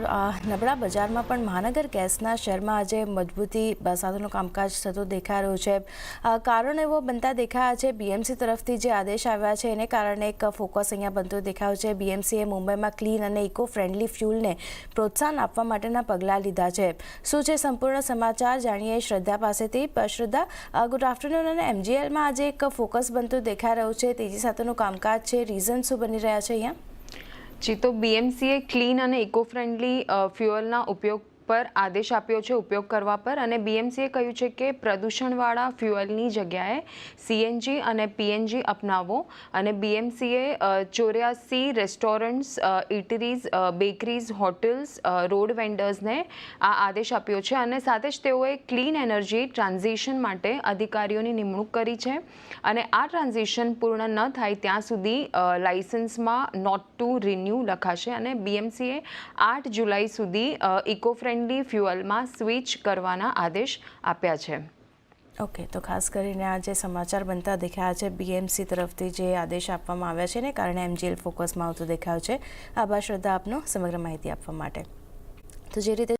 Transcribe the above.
નબળા બજારમાં પણ મહાનગર ગેસના શેરમાં આજે મજબૂતી સાથેનું કામકાજ થતું દેખાઈ રહ્યું છે. કારણ એવો બનતા દેખાયા છે બીએમસી તરફથી જે આદેશ આવ્યા છે એને કારણે એક ફોકસ અહીંયા બનતું દેખાયું છે. બીએમસીએ મુંબઈમાં ક્લીન અને ઇકો ફ્રેન્ડલી ફ્યુલને પ્રોત્સાહન આપવા માટેના પગલાં લીધા છે. શું છે સંપૂર્ણ સમાચાર જાણીએ શ્રદ્ધા પાસેથી. શ્રદ્ધા, ગુડ આફ્ટરનૂન. અને એમજીએલમાં આજે એક ફોકસ બનતું દેખાઈ રહ્યું છે, તેજી સાથેનું કામકાજ છે, રીઝન શું બની રહ્યા છે અહીંયા? જી, તો બીએમસીએ ક્લીન અને ઇકો ફ્રેન્ડલી ફ્યુઅલના ઉપયોગ પર આદેશ આપ્યો છે, ઉપયોગ કરવા પર. અને બીએમસીએ કહ્યું છે કે પ્રદૂષણવાળા ફ્યુઅલની જગ્યાએ સીએનજી અને પીએનજી અપનાવો. અને બીએમસીએ 84 રેસ્ટોરન્ટ્સ, ઇટરીઝ, બેકરીઝ, હોટલ્સ, રોડ વેન્ડર્સને આ આદેશ આપ્યો છે. અને સાથે જ તેઓએ ક્લીન એનર્જી ટ્રાન્ઝિશન માટે અધિકારીઓની નિમણૂક કરી છે. અને આ ટ્રાન્ઝિશન પૂર્ણ ન થાય ત્યાં સુધી લાઇસન્સમાં નોટ ટુ રિન્યૂ લખાશે. અને બીએમસીએ 8 જુલાઈ સુધી ઇકો ફ્રેન્ડલી ફ્યુઅલમાં સ્વિચ કરવાના આદેશ આપ્યા છે. ઓકે, તો ખાસ કરીને આ જે સમાચાર બનતા દેખાયા છે બીએમસી તરફથી જે આદેશ આપવામાં આવ્યા છે એને કારણે એમજીએલ ફોકસમાં આવતું દેખાયું છે. આભાર શ્રદ્ધા આપનો સમગ્ર માહિતી આપવા માટે. તો જે રીતે